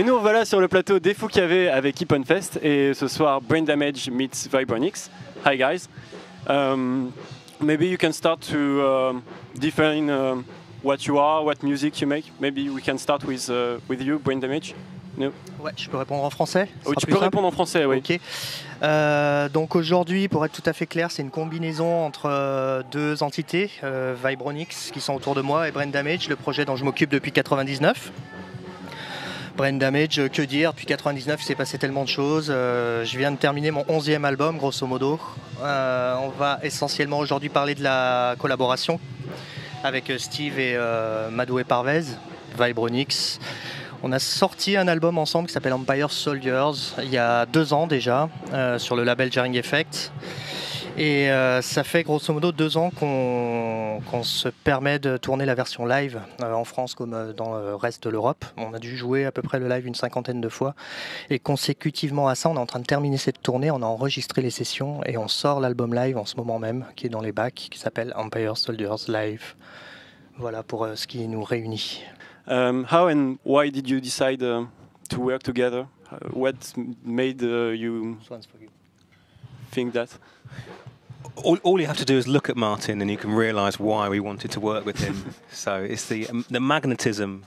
Et nous voilà sur le plateau des Fous Cavés avec Fest et ce soir Brain Damage meets Vibronics. Hi guys. Maybe you can start to define what you are, what music you make. Maybe we can start with you, Brain Damage. No. Ouais, je peux répondre en français. Oui, tu peux répondre en français, oui. Ok. Donc aujourd'hui, pour être tout à fait clair, c'est une combinaison entre deux entités, Vibronics qui sont autour de moi et Brain Damage, le projet dont je m'occupe depuis 99. Brain Damage, que dire, depuis 99 il s'est passé tellement de choses. Je viens de terminer mon 11e album, grosso modo. On va essentiellement aujourd'hui parler de la collaboration avec Steve et Madou et Parvez, Vibronics. On a sorti un album ensemble qui s'appelle Empire Soldiers il y a 2 ans déjà, sur le label Jarring Effect. Et ça fait grosso modo 2 ans qu'on se permet de tourner la version live en France comme dans le reste de l'Europe. On a dû jouer à peu près le live une 50aine de fois. Et consécutivement à ça, on est en train de terminer cette tournée, on a enregistré les sessions et on sort l'album live en ce moment même, qui est dans les bacs, qui s'appelle Empire Soldiers Live. Voilà pour ce qui nous réunit. How and why did you decide to work together? What made you think that? All you have to do is look at Martin and you can realise why we wanted to work with him. So it's the magnetism.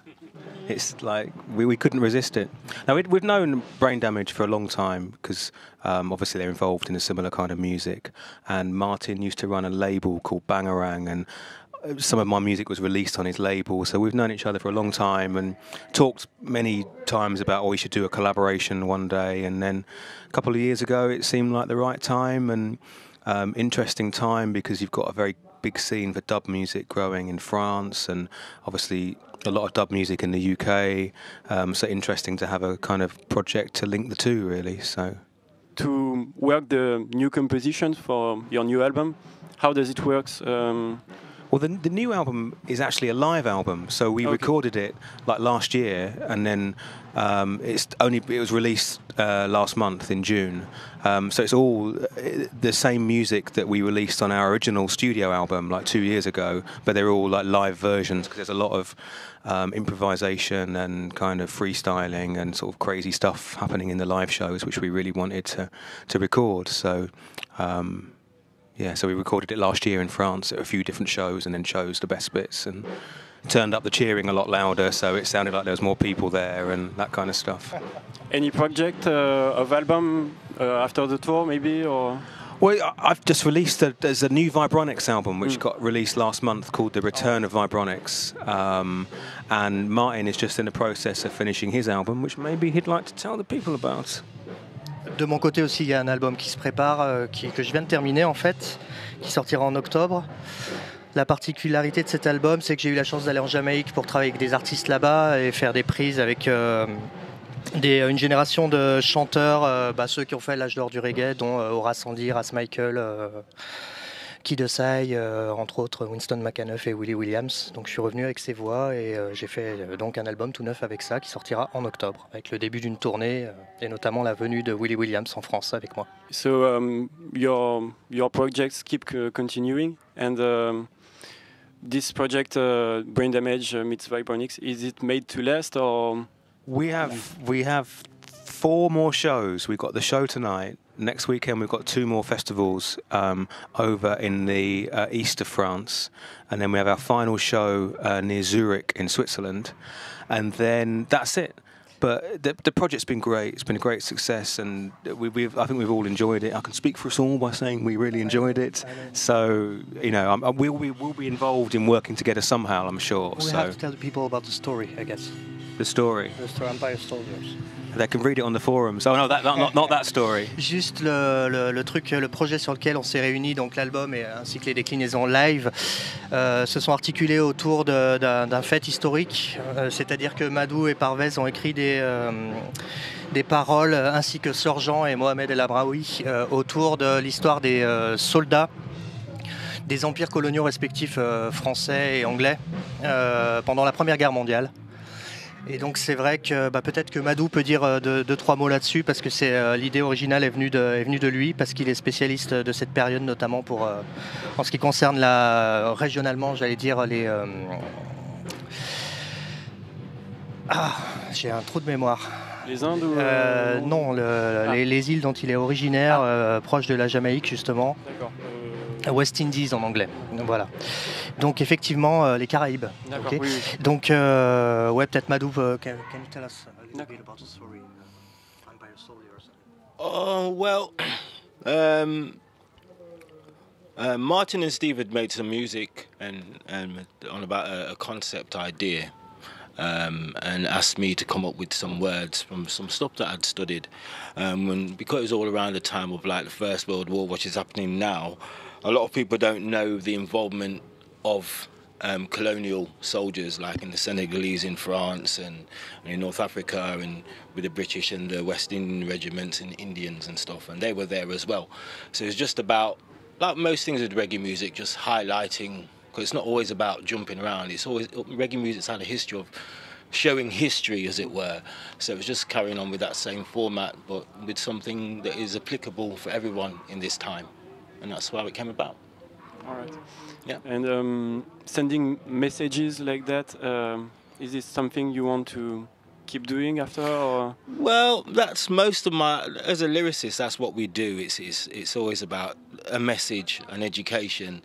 It's like we couldn't resist it. Now we've known Brain Damage for a long time because obviously they're involved in a similar kind of music. And Martin used to run a label called Bangarang, and some of my music was released on his label. So we've known each other for a long time and talked many times about, we should do a collaboration one day. And then a couple of years ago, it seemed like the right time and interesting time because you've got a very big scene for dub music growing in France and obviously a lot of dub music in the UK. So interesting to have a kind of project to link the two, really. So to work the new compositions for your new album, how does it work? Well, the new album is actually a live album, so we recorded it like last year, and then it was released last month in June. So it's all the same music that we released on our original studio album like 2 years ago, but they're all like live versions because there's a lot of improvisation and kind of freestyling and sort of crazy stuff happening in the live shows, which we really wanted to record. So. Yeah, so we recorded it last year in France at a few different shows and then chose the best bits and turned up the cheering a lot louder so it sounded like there was more people there and that kind of stuff. Any project of album after the tour maybe? Or? Well, I've just released, there's a new Vibronics album which got released last month called The Return of Vibronics. And Martin is just in the process of finishing his album, which maybe he'd like to tell the people about. De mon côté aussi, il y a un album qui se prépare, que je viens de terminer en fait, qui sortira en octobre. La particularité de cet album, c'est que j'ai eu la chance d'aller en Jamaïque pour travailler avec des artistes là-bas et faire des prises avec une génération de chanteurs, ceux qui ont fait l'âge d'or du reggae, dont Horace Andy, Ras Michael, Kid Osai, entre autres Winston McAnuff et Willie Williams. Donc je suis revenu avec ces voix et j'ai fait donc un album tout neuf avec ça qui sortira en octobre, avec le début d'une tournée et notamment la venue de Willie Williams en France avec moi. So your projects keep continuing and this project Brain Damage meets Vibronics, is it made to last or? We have 4 more shows. We've got the show tonight. Next weekend we've got 2 more festivals over in the east of France, and then we have our final show near Zurich in Switzerland, and then that's it. But the project's been great. It's been a great success, and I think we've all enjoyed it. I can speak for us all by saying we really enjoyed it. So we'll be involved in working together somehow, I'm sure. We have to tell the people about the story, I guess. The story. The story Empire Soldiers. They can read it on the forums. Oh no, not that story. Juste le projet sur lequel on s'est réunis, donc l'album ainsi que les déclinaisons live, se sont articulés autour d'un fait historique. C'est-à-dire que Madou et Parvez ont écrit des paroles, ainsi que Sorjan et Mohamed El Abraoui, autour de l'histoire des soldats des empires coloniaux respectifs français et anglais pendant la Première Guerre mondiale. Et donc c'est vrai que peut-être que Madou peut dire 2-3 mots là-dessus parce que l'idée originale est venue de lui parce qu'il est spécialiste de cette période notamment en ce qui concerne régionalement, j'allais dire Ah, j'ai un trou de mémoire. Les Indes ou Non, les îles dont il est originaire, proche de la Jamaïque justement. D'accord. West Indies en anglais. Voilà. Donc effectivement, les Caraïbes. D'accord, Ok. oui, oui. Donc ouais, peut-être Madou, can you tell us a little bit about the story, Empire Story or something? Oh, well, Martin and Steve had made some music and on about a concept idea, and asked me to come up with some words from some stuff that I'd studied. And because it was all around the time of like the First World War, which is happening now, a lot of people don't know the involvement of colonial soldiers, like in the Senegalese in France and in North Africa, and with the British and the West Indian regiments and Indians and stuff, and they were there as well. So it's just about, like most things with reggae music, just highlighting, because it's not always about jumping around. It's always, reggae music's had a history of showing history, as it were. So it's just carrying on with that same format, but with something that is applicable for everyone in this time, and that's how it came about. All right. Yeah. And sending messages like that, is this something you want to keep doing after? Or? Well, that's most of my, as a lyricist, that's what we do. It's always about a message, an education.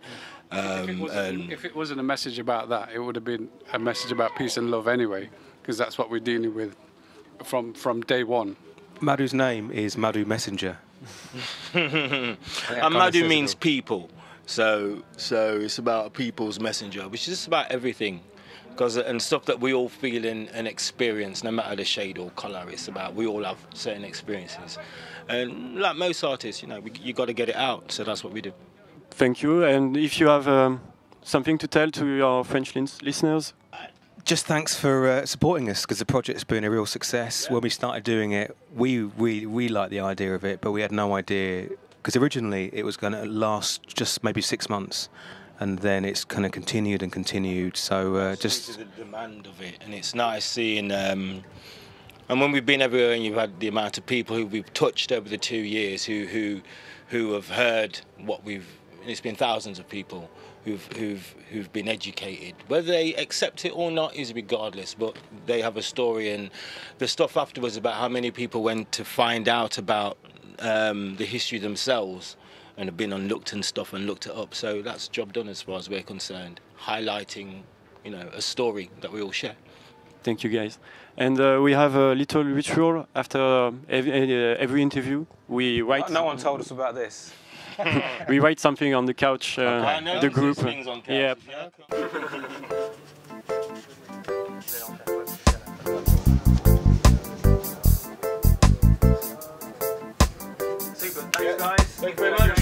If it wasn't a message about that, it would have been a message about peace and love anyway, because that's what we're dealing with from day one. Madhu's name is Madhu Messenger. And Madhu means people. So it's about a people's messenger, which is just about everything, and stuff that we all feel and experience, no matter the shade or colour. It's about, we all have certain experiences, and like most artists, you know, you got to get it out. So that's what we do. Thank you. And if you have something to tell to your French listeners. Just thanks for supporting us, because the project's been a real success. When we started doing it, we liked the idea of it, but we had no idea, because originally it was going to last just maybe 6 months, and then it's kind of continued and continued. So just the demand of it, and it's nice seeing. And when we've been everywhere, and you've had the amount of people who we've touched over the 2 years, who have heard what we've. It's been thousands of people who've been educated. Whether they accept it or not is regardless, but they have a story, and the stuff afterwards about how many people went to find out about the history themselves and have been unlooked and stuff and looked it up. So that's job done as far as we're concerned, highlighting, you know, a story that we all share. Thank you, guys. And we have a little ritual after every interview. We write. No one told us about this. We write something on the couch, the group. Yeah. Super. Thanks, guys. Thank you very much.